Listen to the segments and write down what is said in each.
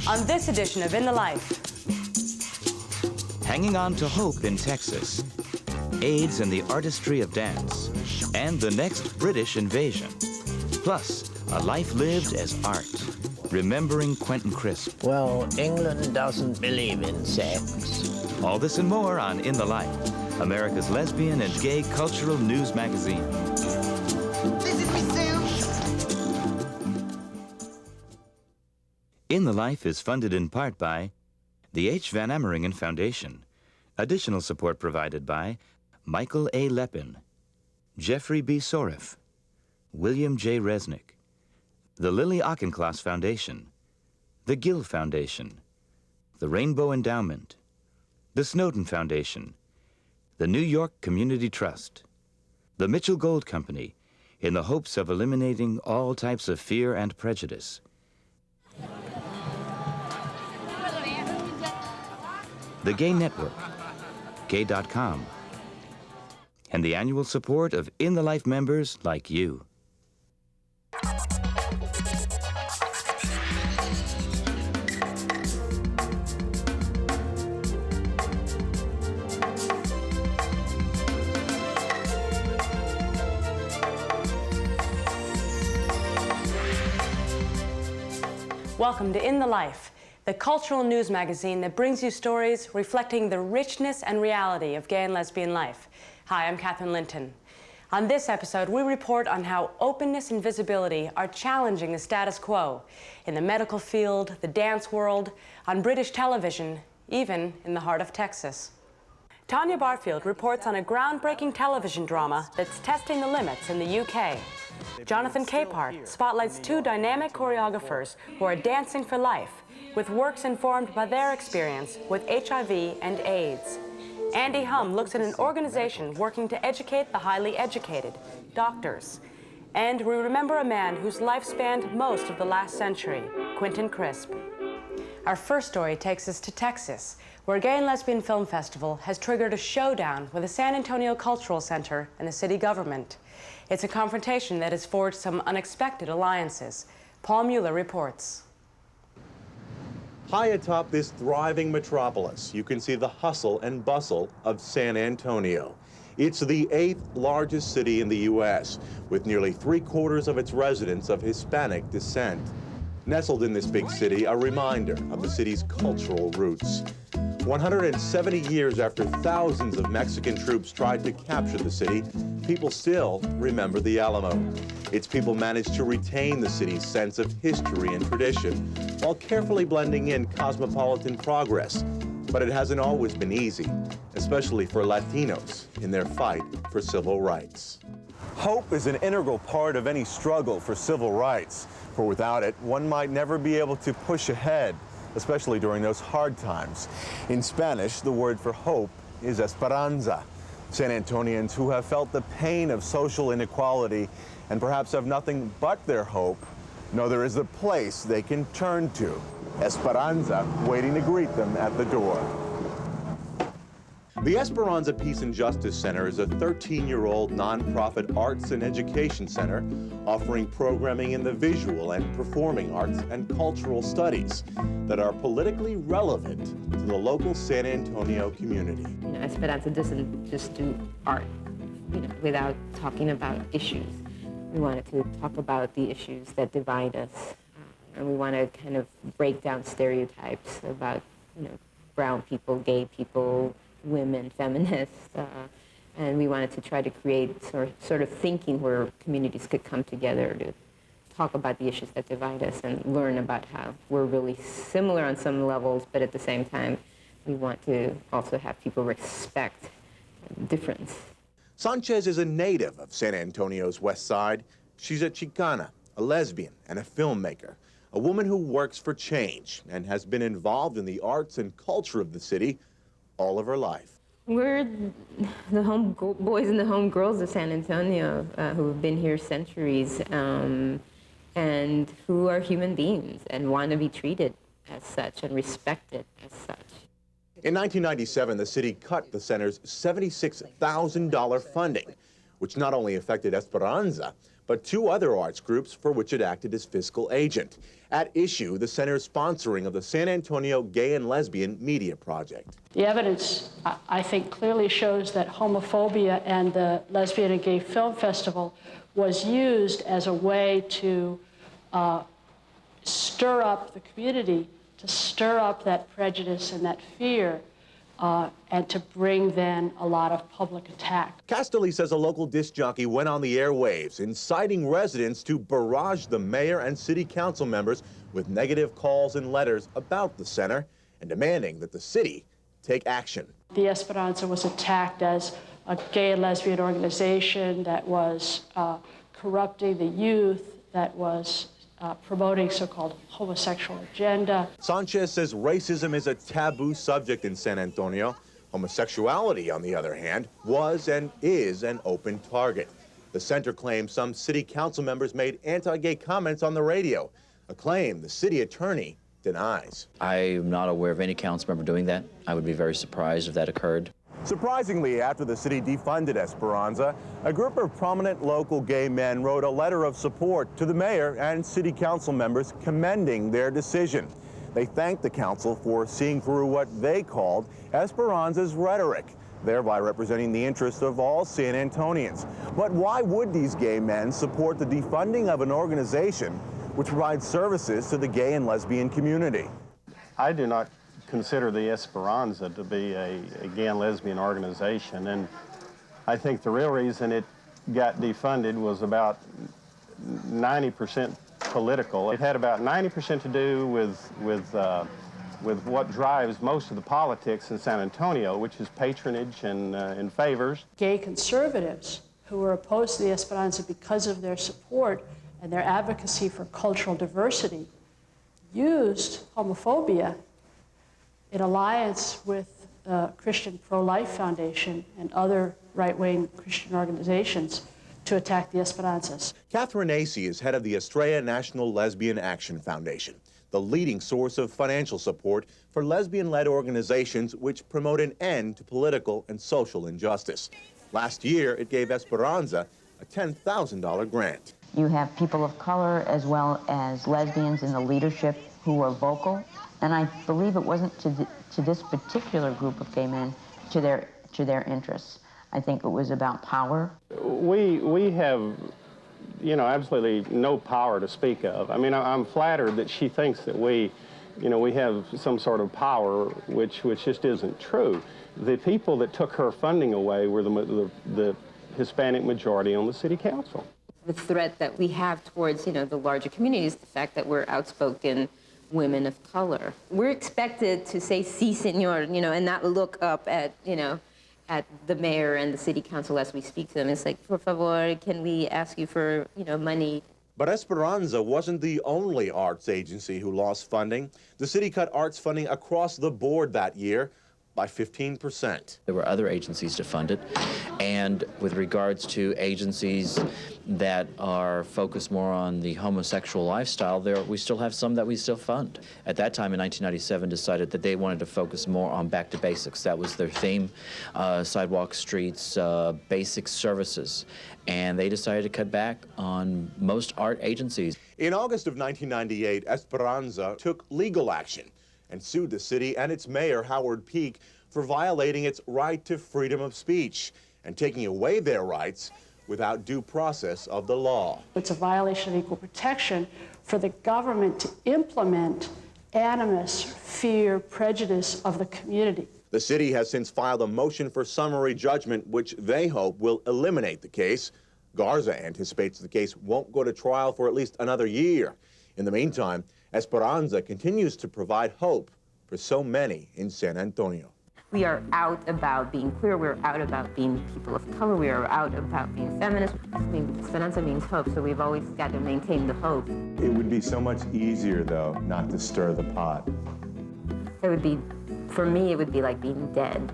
on this edition of In the Life. Hanging on to hope in Texas, AIDS and the artistry of dance, and the next British invasion. Plus, a life lived as art, remembering Quentin Crisp. Well, England doesn't believe in sex. All this and more on In the Life, America's lesbian and gay cultural news magazine. Visit me soon. In the Life is funded in part by the H. Van Ameringen Foundation. Additional support provided by Michael A. Lepin, Jeffrey B. Soref, William J. Resnick, the Lily Auchincloss Foundation, the Gill Foundation, the Rainbow Endowment, the Snowden Foundation, the New York Community Trust, the Mitchell Gold Company, in the hopes of eliminating all types of fear and prejudice. The Gay Network, gay.com, and the annual support of In the Life members like you. Welcome to In the Life, the cultural news magazine that brings you stories reflecting the richness and reality of gay and lesbian life. Hi, I'm Katherine Linton. On this episode, we report on how openness and visibility are challenging the status quo in the medical field, the dance world, on British television, even in the heart of Texas. Tanya Barfield reports on a groundbreaking television drama that's testing the limits in the UK. Jonathan Capehart spotlights two dynamic choreographers who are dancing for life, with works informed by their experience with HIV and AIDS. Andy Humm looks at an organization working to educate the highly educated, doctors. And we remember a man whose life spanned most of the last century, Quentin Crisp. Our first story takes us to Texas, where a Gay and Lesbian Film Festival has triggered a showdown with the San Antonio Cultural Center and the city government. It's a confrontation that has forged some unexpected alliances. Paul Mueller reports. High atop this thriving metropolis, you can see the hustle and bustle of San Antonio. It's the 8th largest city in the U.S., with nearly 3/4 of its residents of Hispanic descent. Nestled in this big city, a reminder of the city's cultural roots. 170 years after thousands of Mexican troops tried to capture the city, people still remember the Alamo. Its people managed to retain the city's sense of history and tradition while carefully blending in cosmopolitan progress. But it hasn't always been easy, especially for Latinos in their fight for civil rights. Hope is an integral part of any struggle for civil rights, for without it, one might never be able to push ahead, especially during those hard times. In Spanish, the word for hope is esperanza. San Antonians who have felt the pain of social inequality and perhaps have nothing but their hope know there is a place they can turn to. Esperanza waiting to greet them at the door. The Esperanza Peace and Justice Center is a 13-year-old nonprofit arts and education center offering programming in the visual and performing arts and cultural studies that are politically relevant to the local San Antonio community. You know, Esperanza doesn't just do art, without talking about issues. We wanted to talk about the issues that divide us, and we want to kind of break down stereotypes about, brown people, gay people, women, feminists, and we wanted to try to create sort of thinking where communities could come together to talk about the issues that divide us and learn about how we're really similar on some levels, but at the same time, we want to also have people respect difference. Sanchez is a native of San Antonio's West Side. She's a Chicana, a lesbian, and a filmmaker, a woman who works for change and has been involved in the arts and culture of the city all of her life. We're the home boys and the home girls of San Antonio who have been here centuries and who are human beings and want to be treated as such and respected as such. In 1997, the city cut the center's $76,000 funding, which not only affected Esperanza, but 2 other arts groups for which it acted as fiscal agent. At issue, the center's sponsoring of the San Antonio Gay and Lesbian Media Project. The evidence, I think, clearly shows that homophobia and the Lesbian and Gay Film Festival was used as a way to stir up the community, to stir up that prejudice and that fear, and to bring then a lot of public attack. Castelli says a local disc jockey went on the airwaves, inciting residents to barrage the mayor and city council members with negative calls and letters about the center and demanding that the city take action. The Esperanza was attacked as a gay and lesbian organization that was corrupting the youth, that was promoting so-called homosexual agenda. Sanchez says racism is a taboo subject in San Antonio. Homosexuality, on the other hand, was and is an open target. The center claims some city council members made anti-gay comments on the radio, a claim the city attorney denies. I am not aware of any council member doing that. I would be very surprised if that occurred. Surprisingly, after the city defunded Esperanza, a group of prominent local gay men wrote a letter of support to the mayor and city council members commending their decision. They thanked the council for seeing through what they called Esperanza's rhetoric, thereby representing the interest of all San Antonians. But why would these gay men support the defunding of an organization which provides services to the gay and lesbian community? I do not consider the Esperanza to be a gay and lesbian organization, and I think the real reason it got defunded was about 90% political. It had about 90% to do with what drives most of the politics in San Antonio, which is patronage and favors. Gay conservatives who were opposed to the Esperanza because of their support and their advocacy for cultural diversity used homophobia in alliance with the Christian Pro-Life Foundation and other right-wing Christian organizations to attack the Esperanzas. Katherine is head of the Estrella National Lesbian Action Foundation, the leading source of financial support for lesbian-led organizations which promote an end to political and social injustice. Last year, it gave Esperanza a $10,000 grant. You have people of color as well as lesbians in the leadership who were vocal. And I believe it wasn't to this particular group of gay men, to their interests. I think it was about power. We have, absolutely no power to speak of. I mean, I'm flattered that she thinks that we have some sort of power, which just isn't true. The people that took her funding away were the Hispanic majority on the city council. The threat that we have towards, the larger communities, the fact that we're outspoken women of color. We're expected to say, "Sí, señor," and not look up at, at the mayor and the city council as we speak to them. It's like, "Por favor, can we ask you for, money?" But Esperanza wasn't the only arts agency who lost funding. The city cut arts funding across the board that year by 15%. There were other agencies to fund it, and with regards to agencies that are focused more on the homosexual lifestyle, we still have some that we still fund. At that time in 1997 decided that they wanted to focus more on back to basics. That was their theme, sidewalks, streets, basic services, and they decided to cut back on most art agencies. In August of 1998, Esperanza took legal action and sued the city and its mayor, Howard Peak, for violating its right to freedom of speech and taking away their rights without due process of the law. It's a violation of equal protection for the government to implement animus, fear, prejudice of the community. The city has since filed a motion for summary judgment, which they hope will eliminate the case. Garza anticipates the case won't go to trial for at least another year. In the meantime, Esperanza continues to provide hope for so many in San Antonio. We are out about being queer. We're out about being people of color. We are out about being feminist. I mean, Esperanza means hope, so we've always got to maintain the hope. It would be so much easier, though, not to stir the pot. It would be, for me, it would be like being dead.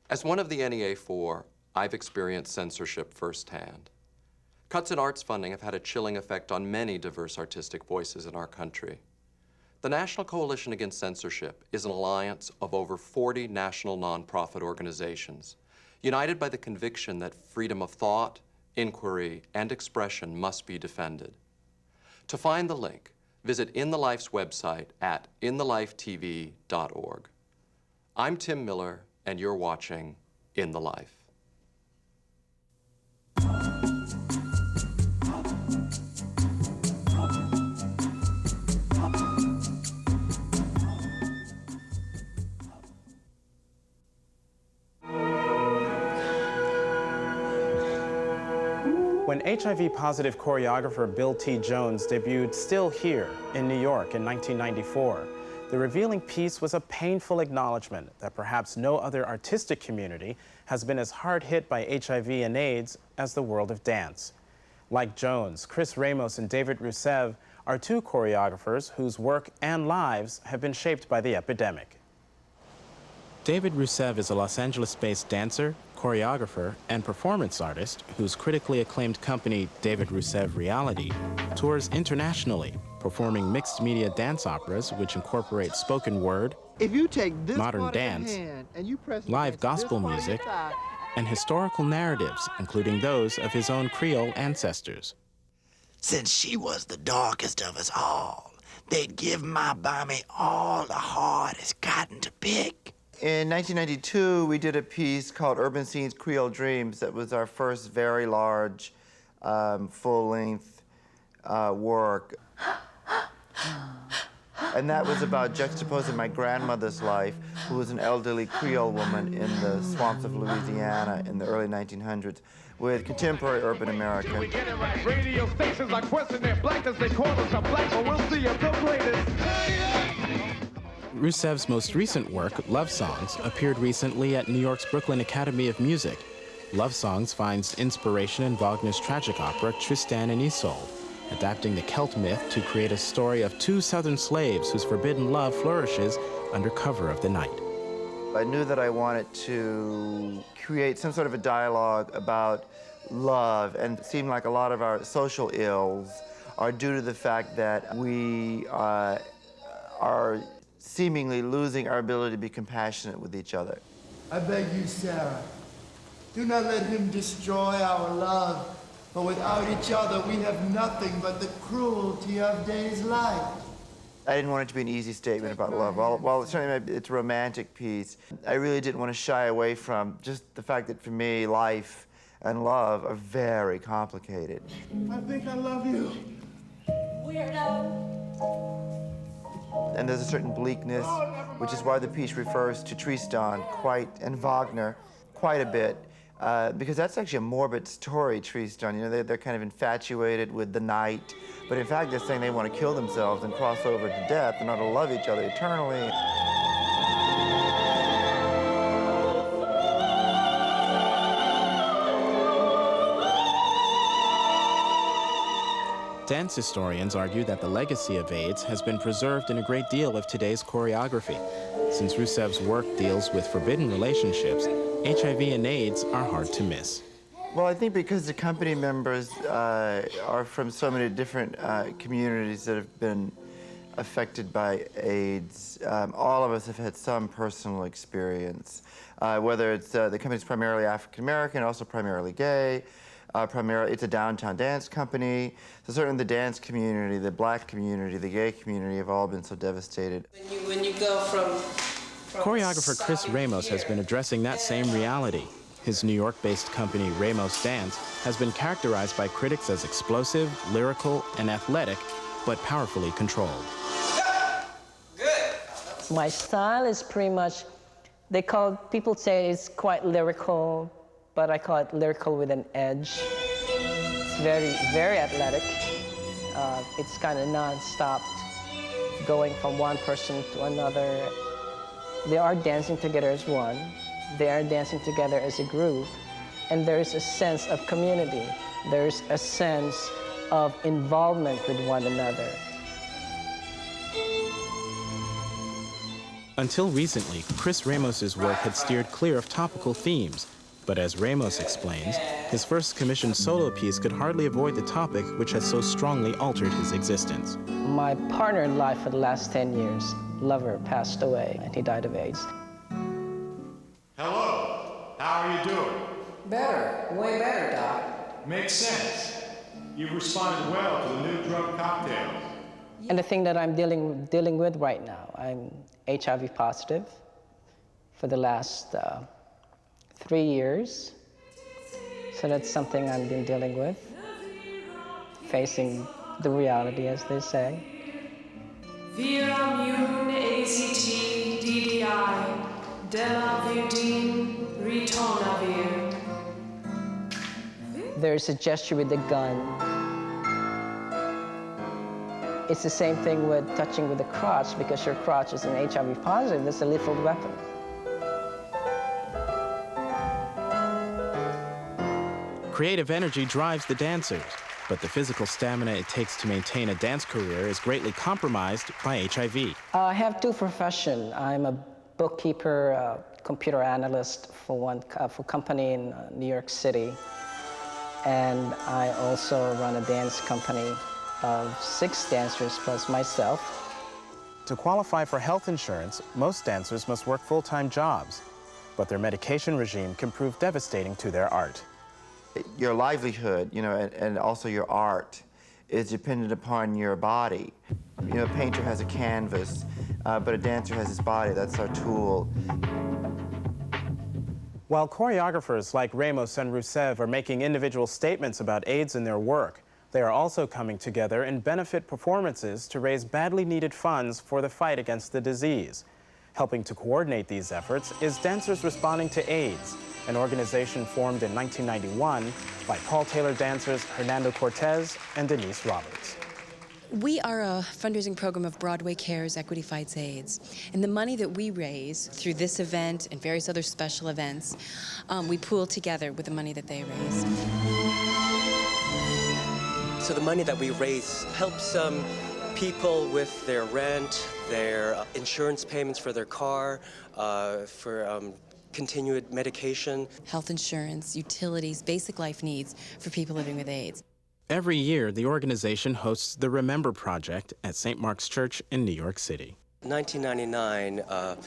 As one of the NEA4, I've experienced censorship firsthand. Cuts in arts funding have had a chilling effect on many diverse artistic voices in our country. The National Coalition Against Censorship is an alliance of over 40 national nonprofit organizations, united by the conviction that freedom of thought, inquiry, and expression must be defended. To find the link, visit In the Life's website at inthelifetv.org. I'm Tim Miller, and you're watching In the Life. When HIV-positive choreographer Bill T. Jones debuted Still Here in New York in 1994, the revealing piece was a painful acknowledgement that perhaps no other artistic community has been as hard hit by HIV and AIDS as the world of dance. Like Jones, Chris Ramos and David Rousseve are two choreographers whose work and lives have been shaped by the epidemic. David Rousseve is a Los Angeles-based dancer, choreographer, and performance artist whose critically acclaimed company, David Rousseve Reality, tours internationally, performing mixed media dance operas which incorporate spoken word, If you take this modern dance, live gospel music, and historical narratives, including those of his own Creole ancestors. Since she was the darkest of us all, they'd give my Bambi all the hardest cotton to pick. In 1992, we did a piece called Urban Scenes Creole Dreams that was our first very large, full-length work. And that was about juxtaposing my grandmother's life, who was an elderly Creole woman in the swamps of Louisiana in the early 1900s, with contemporary urban America. We get it right. Radio stations are questioning blackness. They call us a black, but we'll see if the greatest. Rousseve's most recent work, Love Songs, appeared recently at New York's Brooklyn Academy of Music. Love Songs finds inspiration in Wagner's tragic opera Tristan and Isolde, adapting the Celt myth to create a story of two Southern slaves whose forbidden love flourishes under cover of the night. I knew that I wanted to create some sort of a dialogue about love, and it seemed like a lot of our social ills are due to the fact that we are seemingly losing our ability to be compassionate with each other. I beg you, Sarah, do not let him destroy our love, for without each other we have nothing but the cruelty of day's light. I didn't want it to be an easy statement about love. While certainly it's a romantic piece, I really didn't want to shy away from just the fact that for me, life and love are very complicated. I think I love you. Weirdo. And there's a certain bleakness, which is why the piece refers to Tristan and Wagner quite a bit, because that's actually a morbid story, Tristan. You know, they're kind of infatuated with the night, but in fact they're saying they want to kill themselves and cross over to death in order to love each other eternally. Dance historians argue that the legacy of AIDS has been preserved in a great deal of today's choreography. Since Rousseve's work deals with forbidden relationships, HIV and AIDS are hard to miss. Well, I think because the company members are from so many different communities that have been affected by AIDS, all of us have had some personal experience, whether it's the company's primarily African-American, also primarily gay. It's a downtown dance company. So certainly the dance community, the black community, the gay community have all been so devastated. When you go from Choreographer Chris Ramos has been addressing that same reality. His New York-based company, Ramos Dance, has been characterized by critics as explosive, lyrical, and athletic, but powerfully controlled. My style is pretty much, people say it's quite lyrical, but I call it lyrical with an edge. It's very, very athletic. It's kind of non-stop, going from one person to another. They are dancing together as one. They are dancing together as a group. And there is a sense of community. There's a sense of involvement with one another. Until recently, Chris Ramos's work had steered clear of topical themes. But as Ramos explains, his first commissioned solo piece could hardly avoid the topic which has so strongly altered his existence. My partner in life for the last 10 years, lover, passed away, and he died of AIDS. Hello, how are you doing? Better, way better, Doc. Makes sense. You've responded well to the new drug cocktails. And the thing that I'm dealing with right now, I'm HIV positive for the last 3 years. So that's something I've been dealing with, facing the reality, as they say. There's a gesture with the gun. It's the same thing with touching with the crotch, because your crotch is an HIV positive. That's a lethal weapon. Creative energy drives the dancers, but the physical stamina it takes to maintain a dance career is greatly compromised by HIV. I have two professions. I'm a bookkeeper, computer analyst for a company in New York City, and I also run a dance company of 6 dancers plus myself. To qualify for health insurance, most dancers must work full-time jobs, but their medication regime can prove devastating to their art. Your livelihood, and also your art is dependent upon your body. A painter has a canvas, but a dancer has his body. That's our tool. While choreographers like Ramos and Rousseve are making individual statements about AIDS in their work, they are also coming together in benefit performances to raise badly needed funds for the fight against the disease. Helping to coordinate these efforts is Dancers Responding to AIDS, an organization formed in 1991 by Paul Taylor dancers Hernando Cortez and Denise Roberts. We are a fundraising program of Broadway Cares Equity Fights AIDS, and the money that we raise through this event and various other special events, we pool together with the money that they raise. So the money that we raise helps people with their rent, their insurance payments for their car, for continued medication. Health insurance, utilities, basic life needs for people living with AIDS. Every year, the organization hosts the Remember Project at St. Mark's Church in New York City. 1999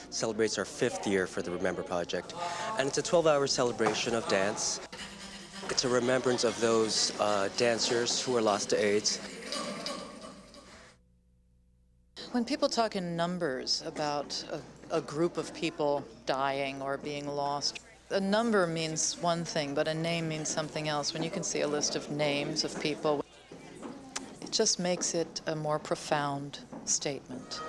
celebrates our 5th year for the Remember Project, and it's a 12-hour celebration of dance. It's a remembrance of those dancers who were lost to AIDS. When people talk in numbers about a group of people dying or being lost, a number means one thing, but a name means something else. When you can see a list of names of people, it just makes it a more profound statement.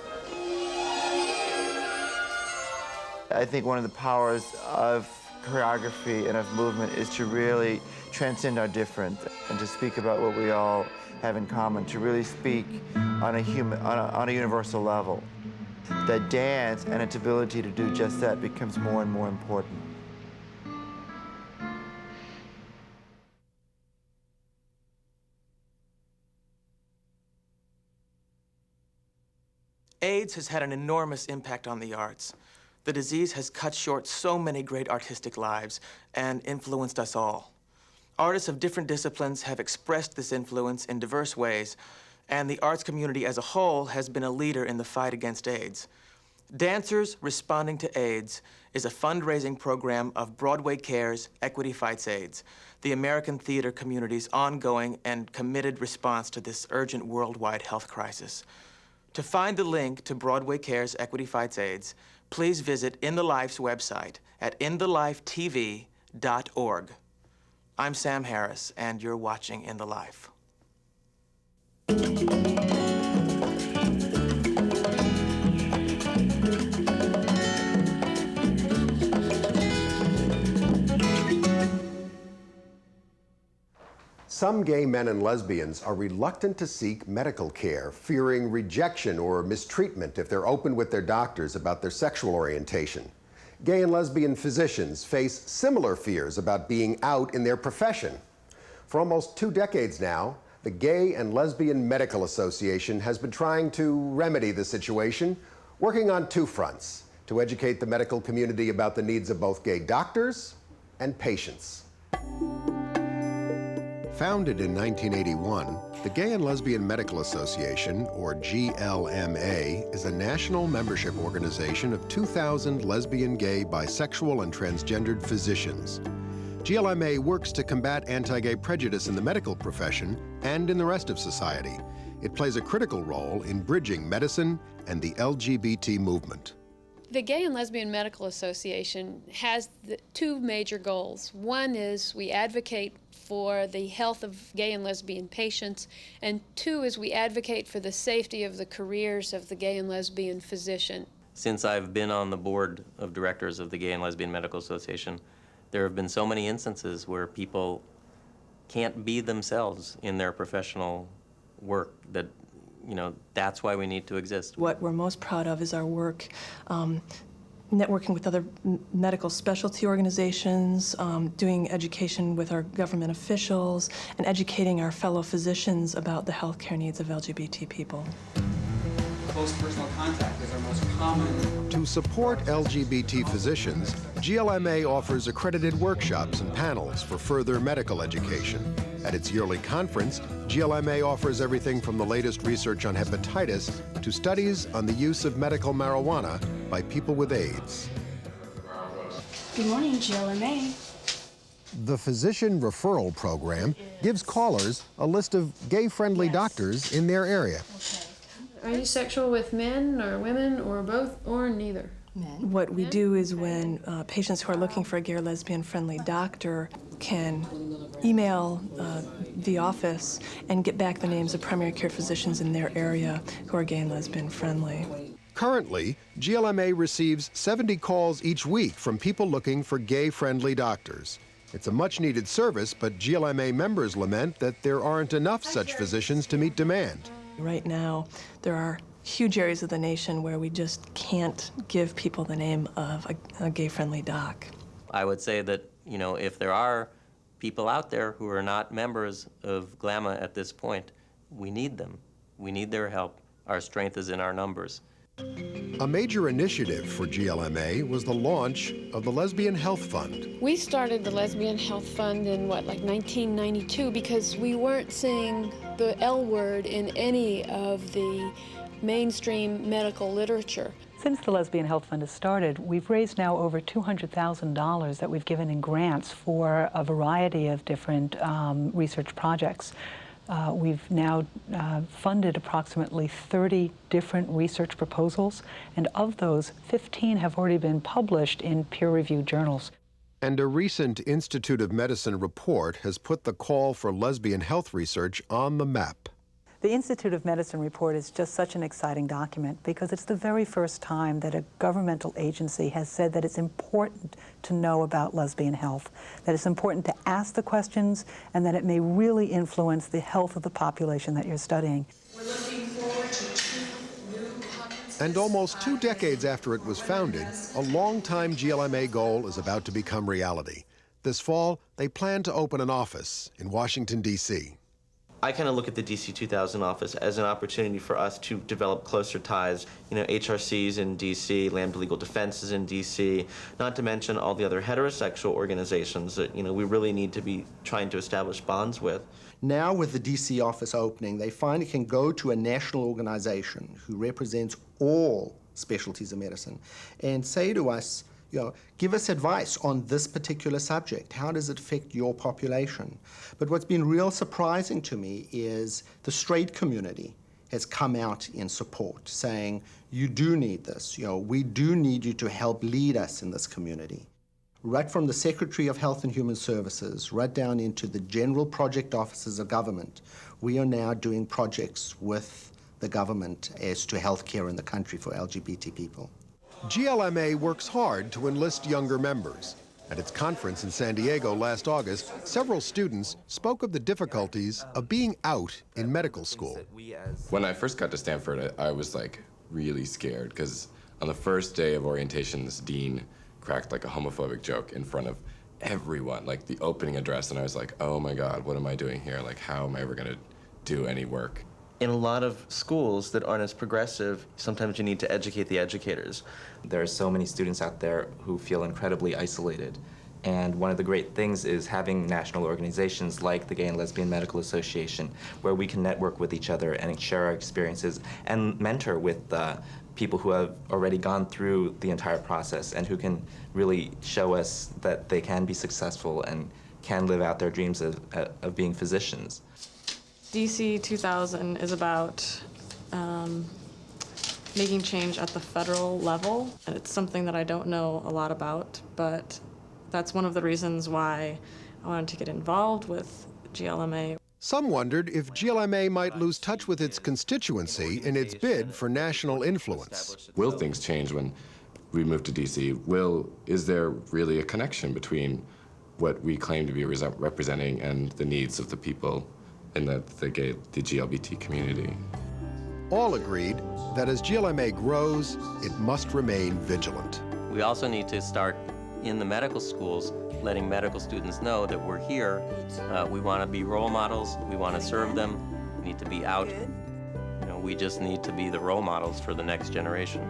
I think one of the powers of choreography and of movement is to really transcend our difference and to speak about what we all have in common, to really speak on a universal level. That dance and its ability to do just that becomes more and more important. AIDS has had an enormous impact on the arts. The disease has cut short so many great artistic lives and influenced us all. Artists of different disciplines have expressed this influence in diverse ways, and the arts community as a whole has been a leader in the fight against AIDS. Dancers Responding to AIDS is a fundraising program of Broadway Cares Equity Fights AIDS, the American theater community's ongoing and committed response to this urgent worldwide health crisis. To find the link to Broadway Cares Equity Fights AIDS, please visit In the Life's website at inthelifetv.org. I'm Sam Harris, and you're watching In the Life. Some gay men and lesbians are reluctant to seek medical care, fearing rejection or mistreatment if they're open with their doctors about their sexual orientation. Gay and lesbian physicians face similar fears about being out in their profession. For almost 2 decades now, the Gay and Lesbian Medical Association has been trying to remedy the situation, working on 2 fronts: to educate the medical community about the needs of both gay doctors and patience. Founded in 1981, the Gay and Lesbian Medical Association, or GLMA, is a national membership organization of 2,000 lesbian, gay, bisexual, and transgendered physicians. GLMA works to combat anti-gay prejudice in the medical profession and in the rest of society. It plays a critical role in bridging medicine and the LGBT movement. The Gay and Lesbian Medical Association has two major goals. One is we advocate for the health of gay and lesbian patients, and two is we advocate for the safety of the careers of the gay and lesbian physician. Since I've been on the board of directors of the Gay and Lesbian Medical Association, there have been so many instances where people can't be themselves in their professional work that, you know, that's why we need to exist. What we're most proud of is our work networking with other medical specialty organizations, doing education with our government officials, and educating our fellow physicians about the healthcare needs of LGBT people. Close personal contact is our most common. To support LGBT physicians, GLMA offers accredited workshops and panels for further medical education. At its yearly conference, GLMA offers everything from the latest research on hepatitis to studies on the use of medical marijuana by people with AIDS. Good morning, GLMA. The Physician Referral Program gives callers a list of gay-friendly doctors in their area. Are you sexual with men or women or both or neither? Men. What we do is when patients who are looking for a gay or lesbian-friendly doctor can email the office and get back the names of primary care physicians in their area who are gay and lesbian-friendly. Currently, GLMA receives 70 calls each week from people looking for gay-friendly doctors. It's a much-needed service, but GLMA members lament that there aren't enough such physicians to meet demand. Right now, there are huge areas of the nation where we just can't give people the name of a gay-friendly doc. I would say that, you know, if there are people out there who are not members of GLAMA at this point, we need them. We need their help. Our strength is in our numbers. A major initiative for GLMA was the launch of the Lesbian Health Fund. We started the Lesbian Health Fund in, like 1992 because we weren't seeing the L word in any of the mainstream medical literature. Since the Lesbian Health Fund has started, we've raised now over $200,000 that we've given in grants for a variety of different research projects. We've now funded approximately 30 different research proposals, and of those, 15 have already been published in peer-reviewed journals. And a recent Institute of Medicine report has put the call for lesbian health research on the map. The Institute of Medicine report is just such an exciting document because it's the very first time that a governmental agency has said that it's important to know about lesbian health, that it's important to ask the questions, and that it may really influence the health of the population that you're studying. We're looking forward to 2 new conferences. And almost 2 decades after it was founded, a long-time GLMA goal is about to become reality. This fall, they plan to open an office in Washington, D.C. I kind of look at the DC 2000 office as an opportunity for us to develop closer ties. You know, HRC's in DC, Lambda Legal Defense is in DC, not to mention all the other heterosexual organizations that, you know, we really need to be trying to establish bonds with. Now with the DC office opening, they finally can go to a national organization who represents all specialties of medicine and say to us, you know, give us advice on this particular subject. How does it affect your population? But what's been real surprising to me is the straight community has come out in support, saying, you do need this. You know, we do need you to help lead us in this community. Right from the Secretary of Health and Human Services, right down into the general project offices of government, we are now doing projects with the government as to healthcare in the country for LGBT people. GLMA works hard to enlist younger members. At its conference in San Diego last August, several students spoke of the difficulties of being out in medical school. When I first got to Stanford, I was like really scared because on the first day of orientation, this dean cracked like a homophobic joke in front of everyone, like the opening address, and I was like, oh my God, what am I doing here? Like, how am I ever gonna do any work? In a lot of schools that aren't as progressive, sometimes you need to educate the educators. There are so many students out there who feel incredibly isolated And one of the great things is having national organizations like the Gay and Lesbian Medical Association, where we can network with each other and share our experiences and mentor with people who have already gone through the entire process and who can really show us that they can be successful and can live out their dreams of being physicians. DC 2000 is about making change at the federal level. It's something that I don't know a lot about, but that's one of the reasons why I wanted to get involved with GLMA. Some wondered if GLMA might lose touch with its constituency in its bid for national influence. Will things change when we move to DC? Is there really a connection between what we claim to be representing and the needs of the people in the GLBT community? All agreed that as GLMA grows, it must remain vigilant. We also need to start in the medical schools, letting medical students know that we're here. We want to be role models. We want to serve them. We need to be out. We just need to be the role models for the next generation.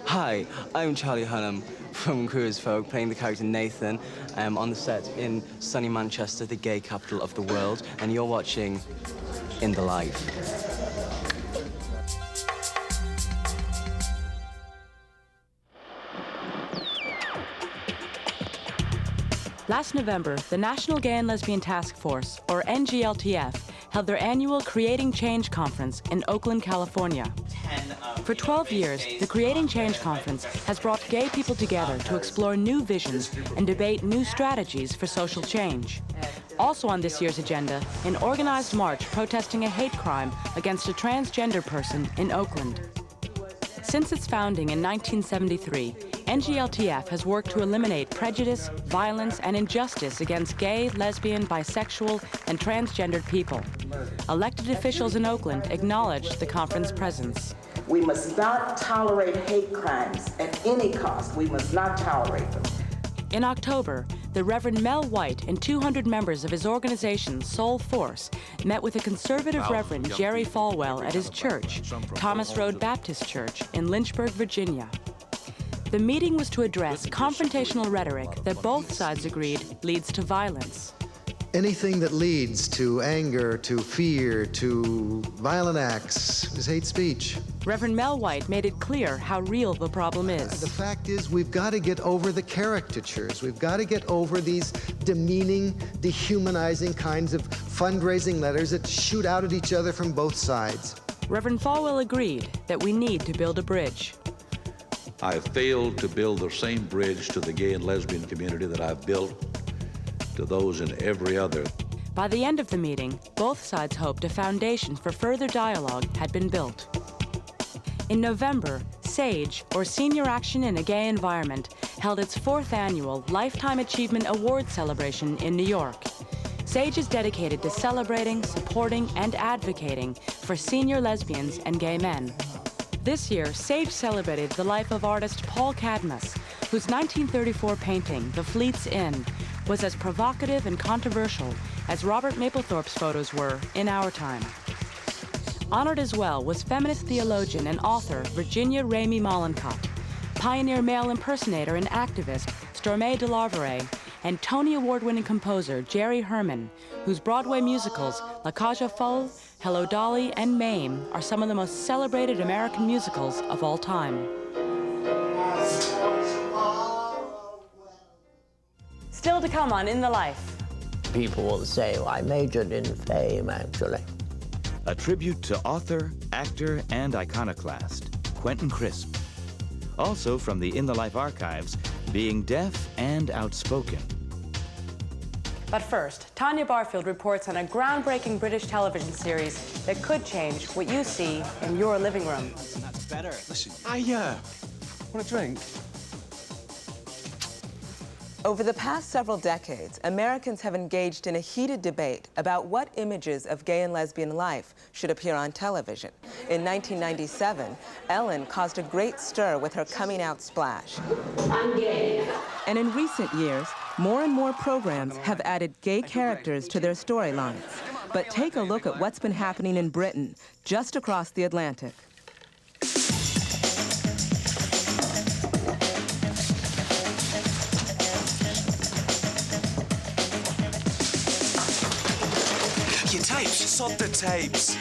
Hi, I'm Charlie Hunnam from Queer as Folk, playing the character Nathan. I'm on the set in sunny Manchester, the gay capital of the world, and you're watching In the Life. Last November, the National Gay and Lesbian Task Force, or NGLTF, held their annual Creating Change Conference in Oakland, California. For 12 years, the Creating Change Conference has brought gay people together to explore new visions and debate new strategies for social change. Also on this year's agenda, an organized march protesting a hate crime against a transgender person in Oakland. Since its founding in 1973, NGLTF has worked to eliminate prejudice, violence, and injustice against gay, lesbian, bisexual, and transgendered people. Elected officials in Oakland acknowledged the conference presence. We must not tolerate hate crimes at any cost. We must not tolerate them. In October, the Reverend Mel White and 200 members of his organization, Soul Force, met with a conservative Reverend Jerry Falwell at his church, Thomas Road Baptist Church, in Lynchburg, Virginia. The meeting was to address confrontational rhetoric that both sides agreed leads to violence. Anything that leads to anger, to fear, to violent acts is hate speech. Reverend Mel White made it clear how real the problem is. The fact is, we've got to get over the caricatures. We've got to get over these demeaning, dehumanizing kinds of fundraising letters that shoot out at each other from both sides. Reverend Falwell agreed that we need to build a bridge. I failed to build the same bridge to the gay and lesbian community that I've built to those in every other. By the end of the meeting, both sides hoped a foundation for further dialogue had been built. In November, SAGE, or Senior Action in a Gay Environment, held its 4th annual Lifetime Achievement Award celebration in New York. SAGE is dedicated to celebrating, supporting, and advocating for senior lesbians and gay men. This year, SAGE celebrated the life of artist Paul Cadmus, whose 1934 painting, The Fleet's Inn, was as provocative and controversial as Robert Mapplethorpe's photos were in our time. Honored as well was feminist theologian and author Virginia Ramey Mollenkott, pioneer male impersonator and activist Stormé de Larveray, and Tony Award-winning composer Jerry Herman, whose Broadway musicals La Cage aux Folles, Hello Dolly, and Mame are some of the most celebrated American musicals of all time. Still to come on In the Life. People will say, well, I majored in fame, actually. A tribute to author, actor, and iconoclast, Quentin Crisp. Also from the In the Life archives, being deaf and outspoken. But first, Tanya Barfield reports on a groundbreaking British television series that could change what you see in your living room. That's better. Listen, I want a drink. Over the past several decades, Americans have engaged in a heated debate about what images of gay and lesbian life should appear on television. In 1997, Ellen caused a great stir with her coming out splash. I'm gay. And in recent years, more and more programs have added gay characters to their storylines. But take a look at what's been happening in Britain, just across the Atlantic. Take your tapes. Sod the tapes.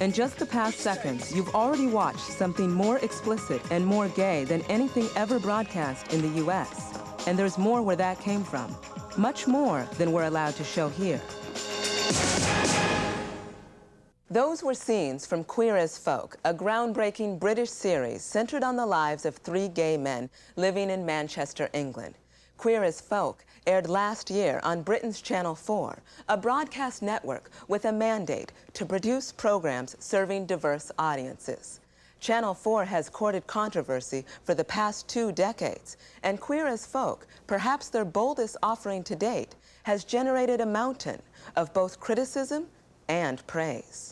In just the past seconds, you've already watched something more explicit and more gay than anything ever broadcast in the U.S. And there's more where that came from. Much more than we're allowed to show here. Those were scenes from Queer as Folk, a groundbreaking British series centered on the lives of 3 gay men living in Manchester, England. Queer as Folk aired last year on Britain's Channel 4, a broadcast network with a mandate to produce programs serving diverse audiences. Channel 4 has courted controversy for the past 2 decades, and Queer as Folk, perhaps their boldest offering to date, has generated a mountain of both criticism and praise.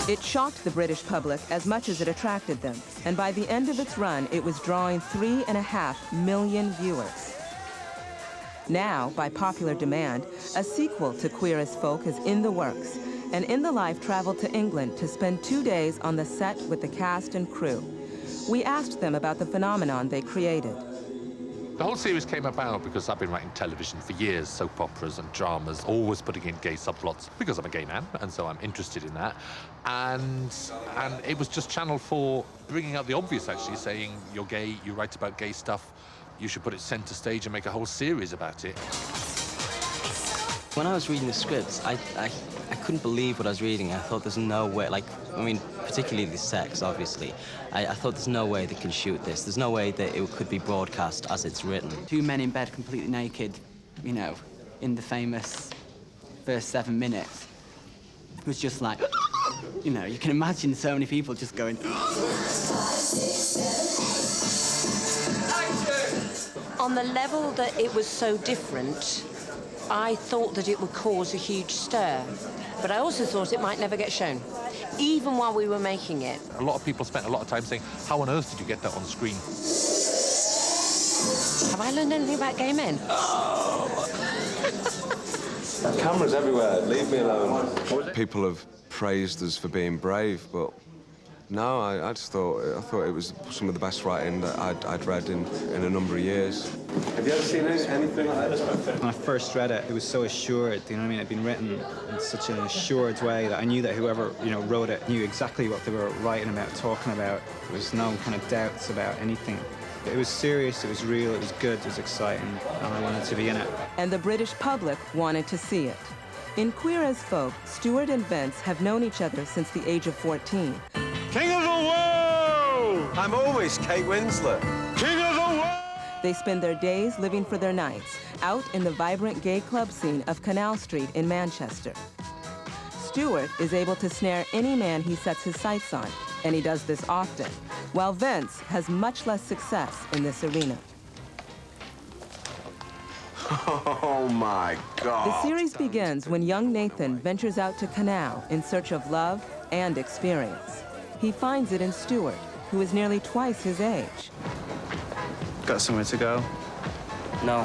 It shocked the British public as much as it attracted them, and by the end of its run, it was drawing 3.5 million viewers. Now, by popular demand, a sequel to Queer as Folk is in the works, and In the Life traveled to England to spend 2 days on the set with the cast and crew. We asked them about the phenomenon they created. The whole series came about because I've been writing television for years, soap operas and dramas, always putting in gay subplots, because I'm a gay man, and so I'm interested in that. And it was just Channel 4 bringing out the obvious, actually, saying, you're gay, you write about gay stuff, you should put it center stage and make a whole series about it. When I was reading the scripts, I couldn't believe what I was reading. I thought there's no way, particularly the sex, obviously. I thought there's no way they can shoot this. There's no way that it could be broadcast as it's written. 2 men in bed completely naked, you know, in the famous first 7 minutes. It was just like, you know, you can imagine so many people just going... On the level that it was so different, I thought that it would cause a huge stir, but I also thought it might never get shown, even while we were making it. A lot of people spent a lot of time saying, how on earth did you get that on screen? Have I learned anything about gay men? Cameras everywhere, leave me alone. People have praised us for being brave, but no, I thought it was some of the best writing that I'd read in a number of years. Have you ever seen anything like this? When I first read it, it was so assured, you know what I mean? It had been written in such an assured way that I knew that whoever, you know, wrote it knew exactly what they were writing about, talking about. There was no kind of doubts about anything. It was serious, it was real, it was good, it was exciting, and I wanted to be in it. And the British public wanted to see it. In Queer as Folk, Stuart and Vince have known each other since the age of 14. King of the world! I'm always Kate Winslet. King of the world! They spend their days living for their nights, out in the vibrant gay club scene of Canal Street in Manchester. Stuart is able to snare any man he sets his sights on, and he does this often, while Vince has much less success in this arena. Oh, my God. The series begins when young Nathan ventures out to Canal in search of love and experience. He finds it in Stuart, who is nearly twice his age. Got somewhere to go? No.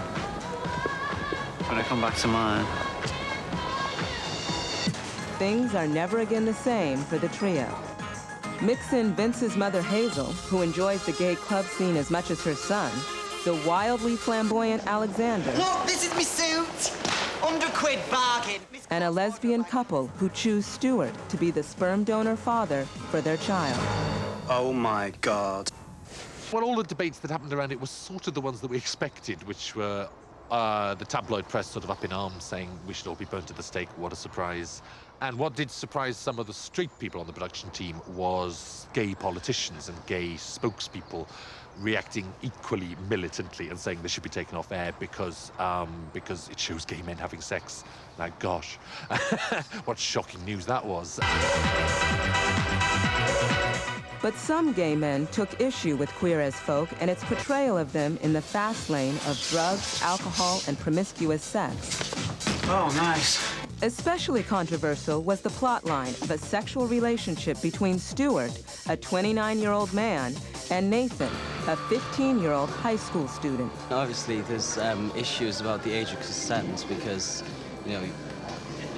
When I come back to mine. Things are never again the same for the trio. Mix in Vince's mother, Hazel, who enjoys the gay club scene as much as her son, the wildly flamboyant Alexander. Look, this is me suit. £100 bargain. And a lesbian couple who choose Stuart to be the sperm donor father for their child. Oh, my God. Well, all the debates that happened around it were sort of the ones that we expected, which were the tabloid press sort of up in arms saying we should all be burnt at the stake, what a surprise. And what did surprise some of the straight people on the production team was gay politicians and gay spokespeople reacting equally militantly and saying they should be taken off air because it shows gay men having sex. Now, gosh, what shocking news that was. But some gay men took issue with Queer as Folk and its portrayal of them in the fast lane of drugs, alcohol, and promiscuous sex. Oh, nice. Especially controversial was the plotline of a sexual relationship between Stuart, a 29-year-old man, and Nathan, a 15-year-old high school student. Obviously, there's issues about the age of consent because, you know,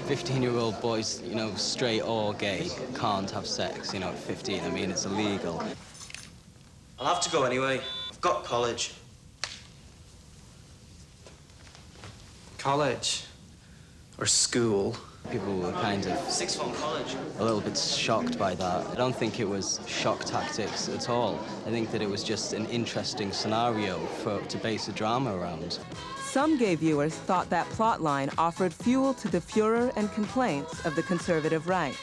15-year-old boys, you know, straight or gay, can't have sex, you know, at 15. I mean, it's illegal. I'll have to go anyway. I've got college. College? Or school? People were kind of... Sixth form college. A little bit shocked by that. I don't think it was shock tactics at all. I think that it was just an interesting scenario to base a drama around. Some gay viewers thought that plotline offered fuel to the furor and complaints of the conservative right.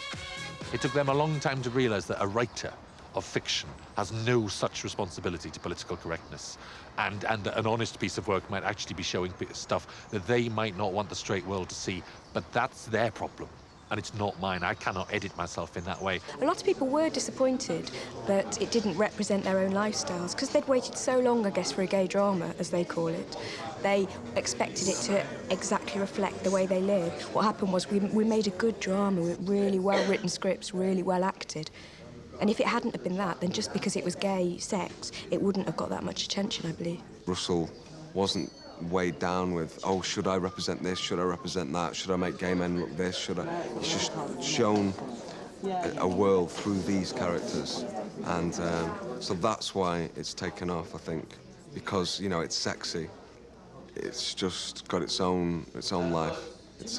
It took them a long time to realize that a writer of fiction has no such responsibility to political correctness, and that an honest piece of work might actually be showing stuff that they might not want the straight world to see, but that's their problem, and it's not mine. I cannot edit myself in that way. A lot of people were disappointed that it didn't represent their own lifestyles, because they'd waited so long, I guess, for a gay drama, as they call it. They expected it to exactly reflect the way they live. What happened was we made a good drama with really well-written scripts, really well acted. And if it hadn't have been that, then just because it was gay sex, it wouldn't have got that much attention, I believe. Russell wasn't weighed down with, oh, should I represent this? Should I represent that? Should I make gay men look this? Should I? It's just shown a world through these characters. And so that's why it's taken off, I think, because, you know, it's sexy. It's just got its own life.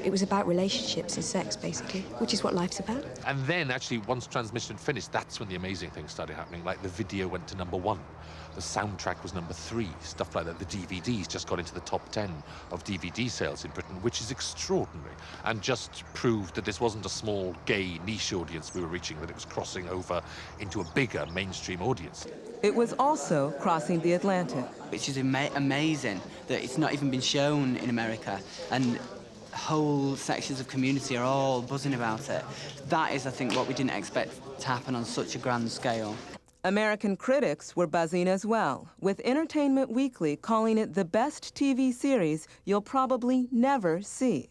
It was about relationships and sex, basically, which is what life's about. And then, actually, once transmission finished, that's when the amazing things started happening. Like, the video went to #1. The soundtrack was #3, stuff like that. The DVDs just got into the top 10 of DVD sales in Britain, which is extraordinary, and just proved that this wasn't a small, gay, niche audience we were reaching, that it was crossing over into a bigger mainstream audience. It was also crossing the Atlantic. Which is amazing that it's not even been shown in America, and whole sections of community are all buzzing about it. That is, I think, what we didn't expect to happen on such a grand scale. American critics were buzzing as well, with Entertainment Weekly calling it the best TV series you'll probably never see.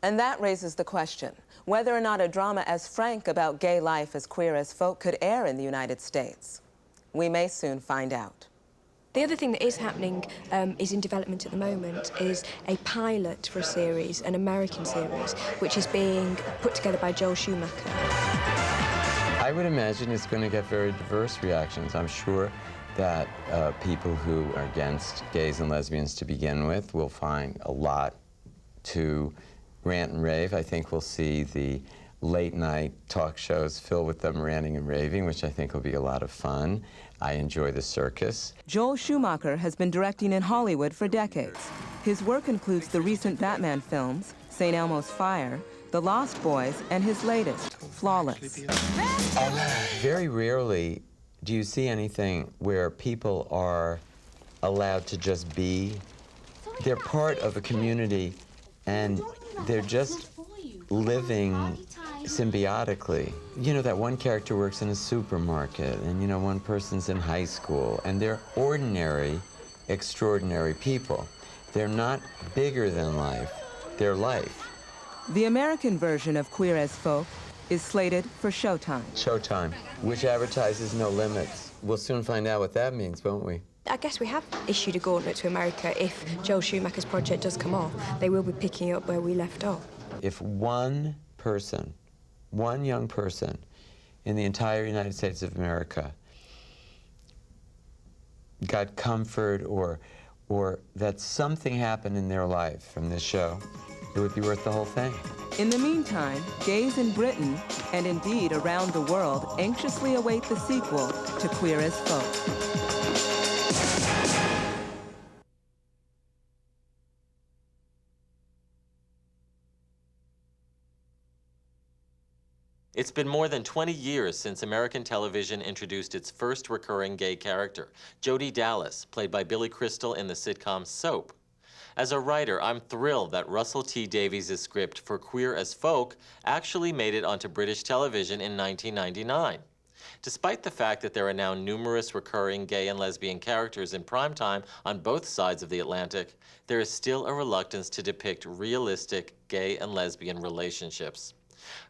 And that raises the question, whether or not a drama as frank about gay life as Queer as Folk could air in the United States. We may soon find out. The other thing that is happening is in development at the moment is a pilot for a series, an American series, which is being put together by Joel Schumacher. I would imagine it's going to get very diverse reactions. I'm sure that people who are against gays and lesbians to begin with will find a lot to rant and rave. I think we'll see the late-night talk shows filled with them ranting and raving, which I think will be a lot of fun. I enjoy the circus. Joel Schumacher has been directing in Hollywood for decades. His work includes the recent Batman films, St. Elmo's Fire, The Lost Boys, and his latest, Flawless. Very rarely do you see anything where people are allowed to just be. They're part of a community, and they're just living symbiotically. You know, that one character works in a supermarket, and, you know, one person's in high school, and they're ordinary, extraordinary people. They're not bigger than life. They're life. The American version of Queer as Folk is slated for Showtime. Showtime, which advertises no limits. We'll soon find out what that means, won't we? I guess we have issued a gauntlet to America. If Joel Schumacher's project does come off, they will be picking up where we left off. If one person, one young person in the entire United States of America got comfort or that something happened in their life from this show, it would be worth the whole thing. In the meantime, gays in Britain, and indeed around the world, anxiously await the sequel to Queer as Folk. It's been more than 20 years since American television introduced its first recurring gay character, Jody Dallas, played by Billy Crystal in the sitcom Soap. As a writer, I'm thrilled that Russell T Davies' script for Queer as Folk actually made it onto British television in 1999. Despite the fact that there are now numerous recurring gay and lesbian characters in primetime on both sides of the Atlantic, there is still a reluctance to depict realistic gay and lesbian relationships.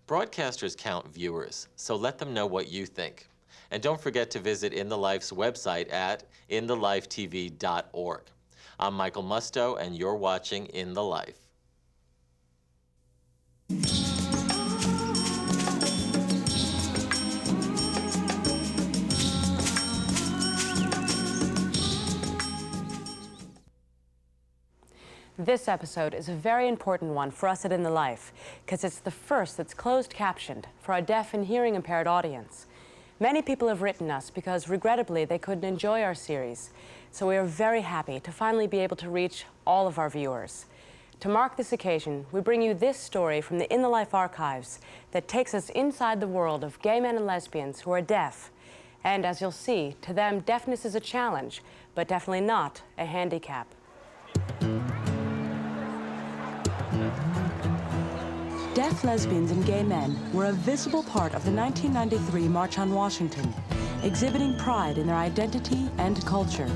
Broadcasters count viewers, so let them know what you think. And don't forget to visit In the Life's website at inthelifetv.org. I'm Michael Musto, and you're watching In the Life. This episode is a very important one for us at In the Life, because it's the first that's closed captioned for our deaf and hearing impaired audience. Many people have written us because, regrettably, they couldn't enjoy our series. So we are very happy to finally be able to reach all of our viewers. To mark this occasion, we bring you this story from the In the Life archives that takes us inside the world of gay men and lesbians who are deaf. And as you'll see, to them, deafness is a challenge, but definitely not a handicap. Deaf lesbians and gay men were a visible part of the 1993 March on Washington, exhibiting pride in their identity and culture.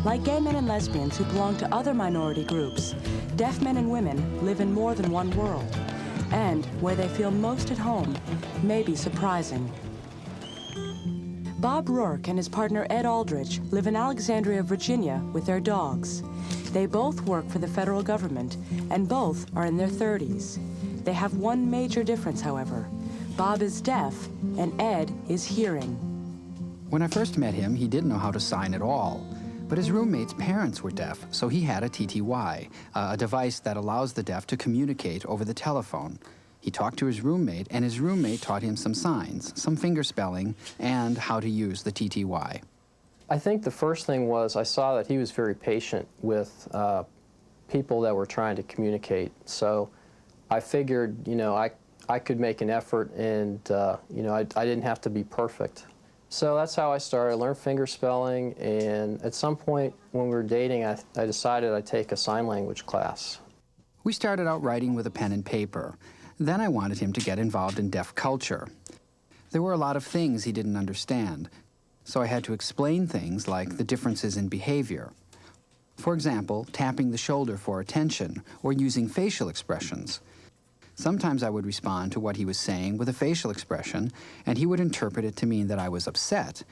Like gay men and lesbians who belong to other minority groups, deaf men and women live in more than one world, and where they feel most at home may be surprising. Bob Rourke and his partner Ed Aldrich live in Alexandria, Virginia with their dogs. They both work for the federal government, and both are in their 30s. They have one major difference, however. Bob is deaf, and Ed is hearing. When I first met him, he didn't know how to sign at all. But his roommate's parents were deaf, so he had a TTY, a device that allows the deaf to communicate over the telephone. He talked to his roommate, and his roommate taught him some signs, some finger spelling, and how to use the TTY. I think the first thing was I saw that he was very patient with people that were trying to communicate. So I figured, I could make an effort, and, I didn't have to be perfect. So that's how I started. I learned finger spelling, and at some point when we were dating, I decided I'd take a sign language class. We started out writing with a pen and paper. Then I wanted him to get involved in deaf culture. There were a lot of things he didn't understand, so I had to explain things like the differences in behavior. For example, tapping the shoulder for attention or using facial expressions. Sometimes I would respond to what he was saying with a facial expression, and he would interpret it to mean that I was upset,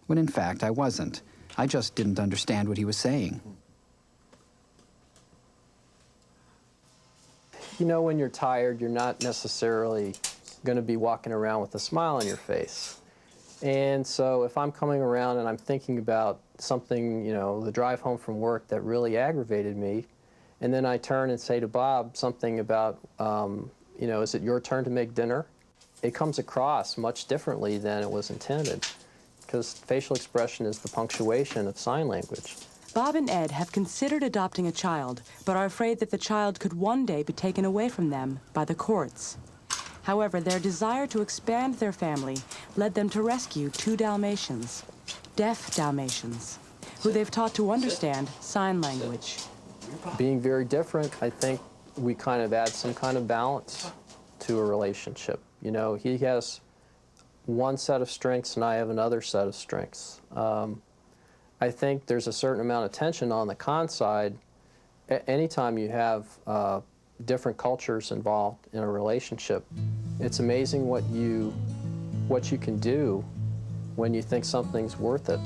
when in fact I wasn't. I just didn't understand what he was saying. When you're tired, you're not necessarily going to be walking around with a smile on your face. And so if I'm coming around and I'm thinking about something, the drive home from work that really aggravated me, and then I turn and say to Bob something about, is it your turn to make dinner? It comes across much differently than it was intended, because facial expression is the punctuation of sign language. Bob and Ed have considered adopting a child, but are afraid that the child could one day be taken away from them by the courts. However, their desire to expand their family led them to rescue 2 Dalmatians, deaf Dalmatians, who they've taught to understand sign language. Being very different, I think we kind of add some kind of balance to a relationship. He has one set of strengths and I have another set of strengths. I think there's a certain amount of tension on the con side. Anytime you have different cultures involved in a relationship, it's amazing what you can do when you think something's worth it.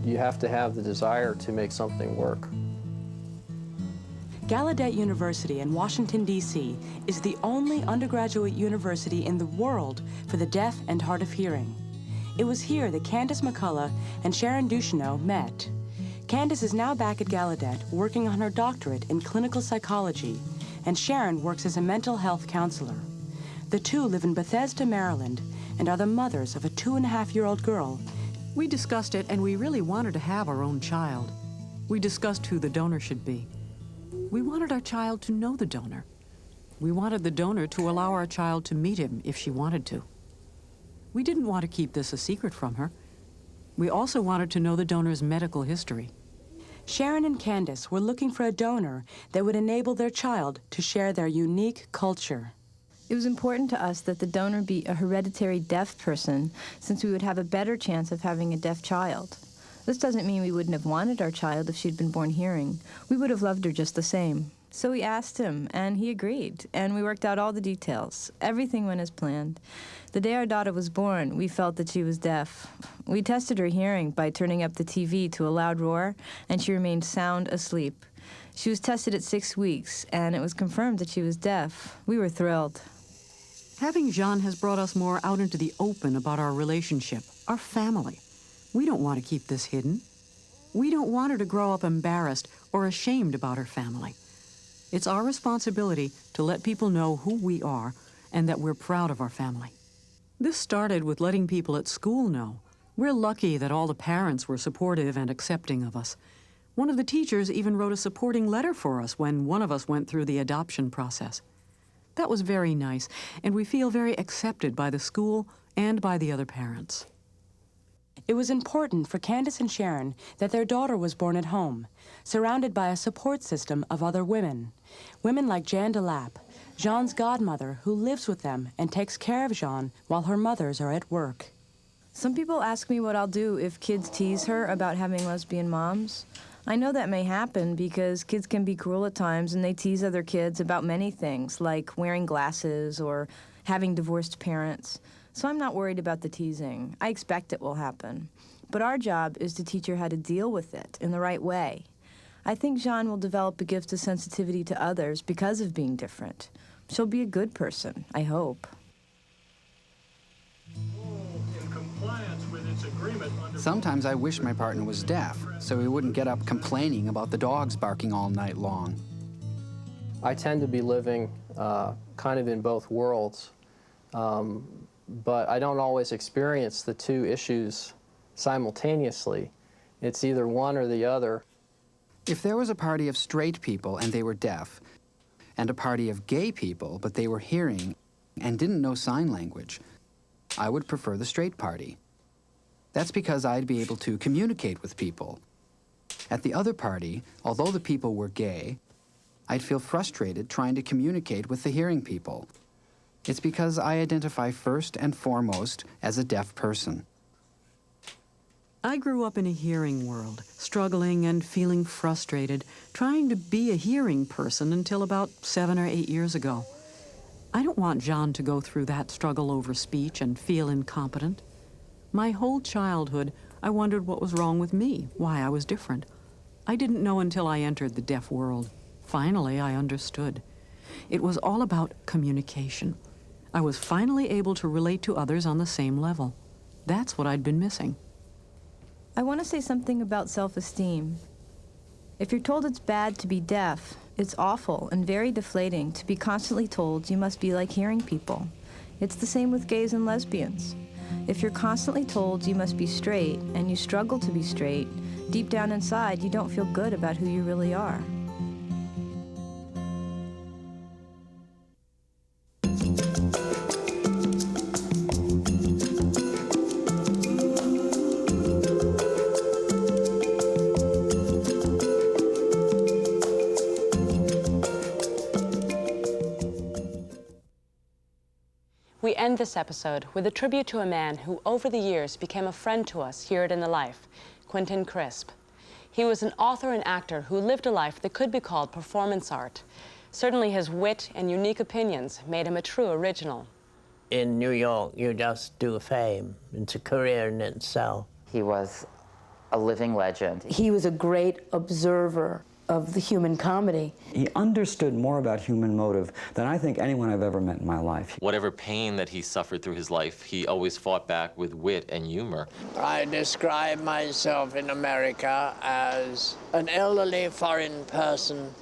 You have to have the desire to make something work. Gallaudet University in Washington, D.C. is the only undergraduate university in the world for the deaf and hard of hearing. It was here that Candace McCullough and Sharon Ducheneau met. Candace is now back at Gallaudet working on her doctorate in clinical psychology, and Sharon works as a mental health counselor. The two live in Bethesda, Maryland, and are the mothers of a 2.5-year-old girl. We discussed it, and we really wanted to have our own child. We discussed who the donor should be. We wanted our child to know the donor. We wanted the donor to allow our child to meet him if she wanted to. We didn't want to keep this a secret from her. We also wanted to know the donor's medical history. Sharon and Candace were looking for a donor that would enable their child to share their unique culture. It was important to us that the donor be a hereditary deaf person, since we would have a better chance of having a deaf child. This doesn't mean we wouldn't have wanted our child if she'd been born hearing. We would have loved her just the same. So we asked him, and he agreed, and we worked out all the details. Everything went as planned. The day our daughter was born, we felt that she was deaf. We tested her hearing by turning up the TV to a loud roar, and she remained sound asleep. She was tested at 6 weeks, and it was confirmed that she was deaf. We were thrilled. Having Jean has brought us more out into the open about our relationship, our family. We don't want to keep this hidden. We don't want her to grow up embarrassed or ashamed about her family. It's our responsibility to let people know who we are and that we're proud of our family. This started with letting people at school know. We're lucky that all the parents were supportive and accepting of us. One of the teachers even wrote a supporting letter for us when one of us went through the adoption process. That was very nice, and we feel very accepted by the school and by the other parents. It was important for Candace and Sharon that their daughter was born at home, surrounded by a support system of other women. Women like Jan DeLapp, Jean's godmother, who lives with them and takes care of Jean while her mothers are at work. Some people ask me what I'll do if kids tease her about having lesbian moms. I know that may happen because kids can be cruel at times and they tease other kids about many things, like wearing glasses or having divorced parents. So I'm not worried about the teasing. I expect it will happen. But our job is to teach her how to deal with it in the right way. I think Jean will develop a gift of sensitivity to others because of being different. She'll be a good person, I hope. Sometimes I wish my partner was deaf, so he wouldn't get up complaining about the dogs barking all night long. I tend to be living kind of in both worlds, but I don't always experience the two issues simultaneously. It's either one or the other. If there was a party of straight people and they were deaf, and a party of gay people but they were hearing and didn't know sign language, I would prefer the straight party. That's because I'd be able to communicate with people. At the other party, although the people were gay, I'd feel frustrated trying to communicate with the hearing people. It's because I identify first and foremost as a deaf person. I grew up in a hearing world, struggling and feeling frustrated, trying to be a hearing person until about 7 or 8 years ago. I don't want John to go through that struggle over speech and feel incompetent. My whole childhood, I wondered what was wrong with me, why I was different. I didn't know until I entered the deaf world. Finally, I understood. It was all about communication. I was finally able to relate to others on the same level. That's what I'd been missing. I want to say something about self-esteem. If you're told it's bad to be deaf, it's awful and very deflating to be constantly told you must be like hearing people. It's the same with gays and lesbians. If you're constantly told you must be straight and you struggle to be straight, deep down inside you don't feel good about who you really are. We end this episode with a tribute to a man who over the years became a friend to us here at In the Life, Quentin Crisp. He was an author and actor who lived a life that could be called performance art. Certainly his wit and unique opinions made him a true original. In New York, you just do fame. It's a career in itself. He was a living legend. He was a great observer of the human comedy. He understood more about human motive than I think anyone I've ever met in my life. Whatever pain that he suffered through his life, he always fought back with wit and humor. I describe myself in America as an elderly foreign person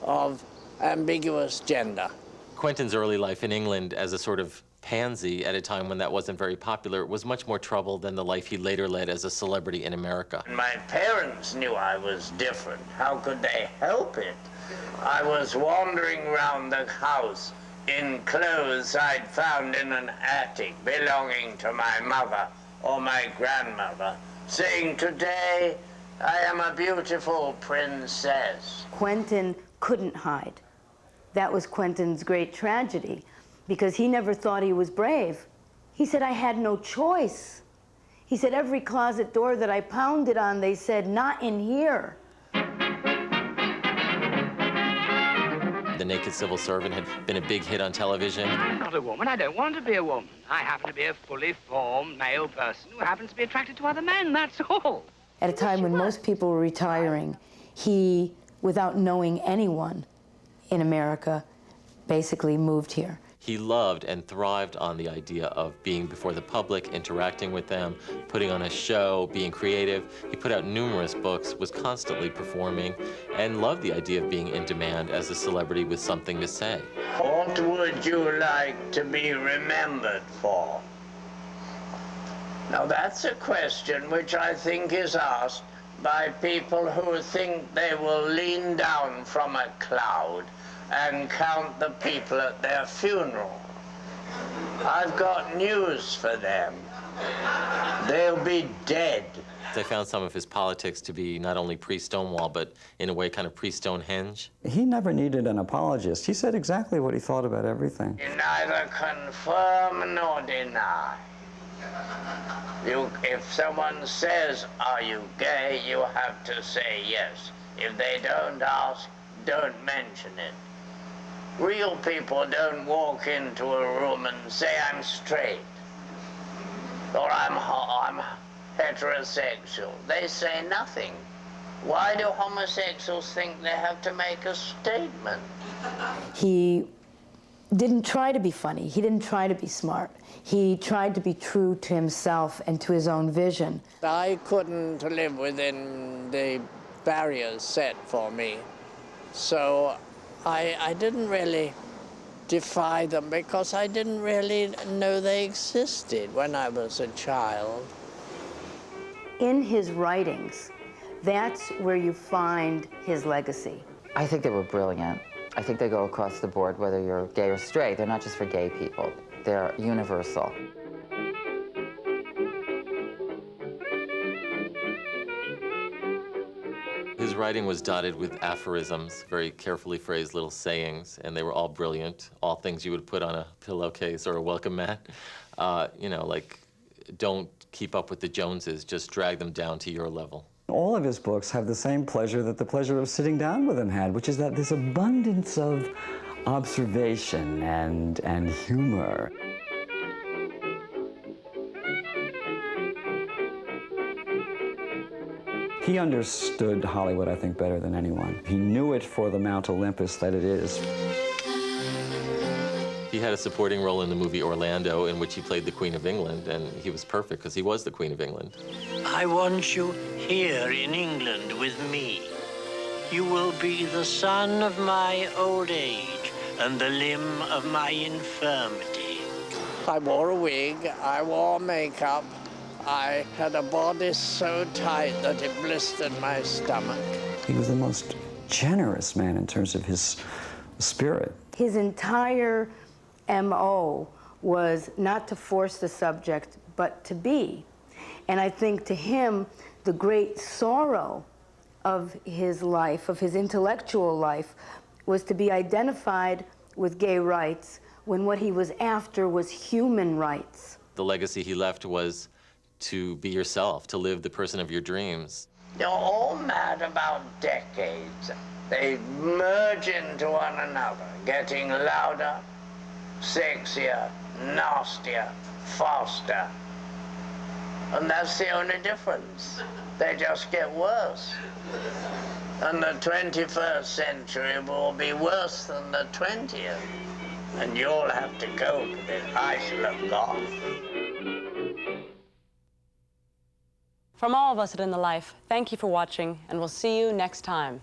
of ambiguous gender. Quentin's early life in England as a sort of pansy at a time when that wasn't very popular was much more trouble than the life he later led as a celebrity in America. My parents knew I was different. How could they help it? I was wandering around the house in clothes I'd found in an attic belonging to my mother or my grandmother, saying, "Today I am a beautiful princess." Quentin couldn't hide. That was Quentin's great tragedy, because he never thought he was brave. He said, I had no choice. He said, every closet door that I pounded on, they said, not in here. The Naked Civil Servant had been a big hit on television. I'm not a woman. I don't want to be a woman. I happen to be a fully formed male person who happens to be attracted to other men, that's all. At a time when most people were retiring, he, without knowing anyone in America, basically moved here. He loved and thrived on the idea of being before the public, interacting with them, putting on a show, being creative. He put out numerous books, was constantly performing, and loved the idea of being in demand as a celebrity with something to say. What would you like to be remembered for? Now that's a question which I think is asked by people who think they will lean down from a cloud and count the people at their funeral. I've got news for them. They'll be dead. I found some of his politics to be not only pre-Stonewall, but in a way kind of pre-Stonehenge. He never needed an apologist. He said exactly what he thought about everything. You neither confirm nor deny. If someone says, "Are you gay?" you have to say yes. If they don't ask, don't mention it. Real people don't walk into a room and say, "I'm straight," or I'm heterosexual. They say nothing. Why do homosexuals think they have to make a statement? He didn't try to be funny. He didn't try to be smart. He tried to be true to himself and to his own vision. I couldn't live within the barriers set for me, so I didn't really defy them because I didn't really know they existed when I was a child. In his writings, that's where you find his legacy. I think they were brilliant. I think they go across the board, whether you're gay or straight. They're not just for gay people. They're universal. His writing was dotted with aphorisms, very carefully phrased little sayings, and they were all brilliant, all things you would put on a pillowcase or a welcome mat. You know, like, don't keep up with the Joneses, just drag them down to your level. All of his books have the same pleasure that the pleasure of sitting down with him had, which is that this abundance of observation and humor. He understood Hollywood, I think, better than anyone. He knew it for the Mount Olympus that it is. He had a supporting role in the movie Orlando, in which he played the Queen of England, and he was perfect because he was the Queen of England. I want you here in England with me. You will be the sun of my old age and the limb of my infirmity. I wore a wig, I wore makeup. I had a bodice so tight that it blistered my stomach. He was the most generous man in terms of his spirit. His entire MO was not to force the subject, but to be. And I think to him, the great sorrow of his life, of his intellectual life, was to be identified with gay rights when what he was after was human rights. The legacy he left was to be yourself, to live the person of your dreams. They're all mad about decades. They merge into one another, getting louder, sexier, nastier, faster. And that's the only difference. They just get worse. And the 21st century will be worse than the 20th. And you'll have to go with it. I shall have gone. From all of us at In the Life, thank you for watching, and we'll see you next time.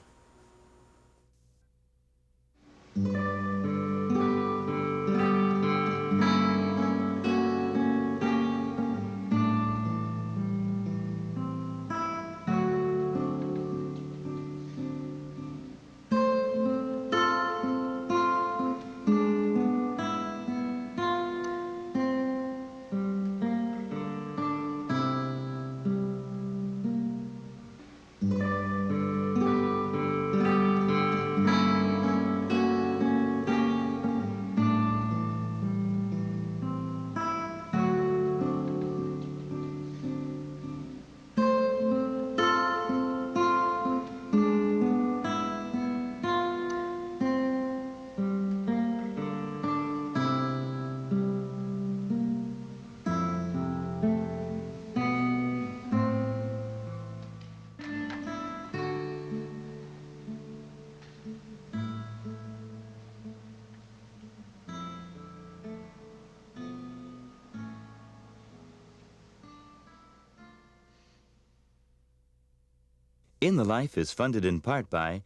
In the Life is funded in part by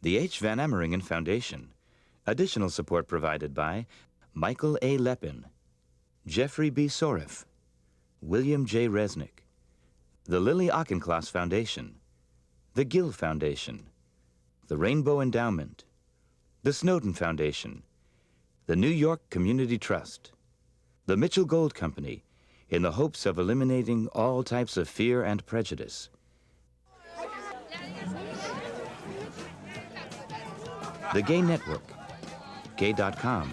the H. Van Ameringen Foundation. Additional support provided by Michael A. Lepin, Jeffrey B. Soref, William J. Resnick, the Lily Auchincloss Foundation, the Gill Foundation, the Rainbow Endowment, the Snowden Foundation, the New York Community Trust, the Mitchell Gold Company, in the hopes of eliminating all types of fear and prejudice. The Gay Network, gay.com,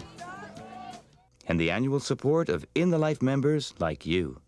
and the annual support of In the Life members like you.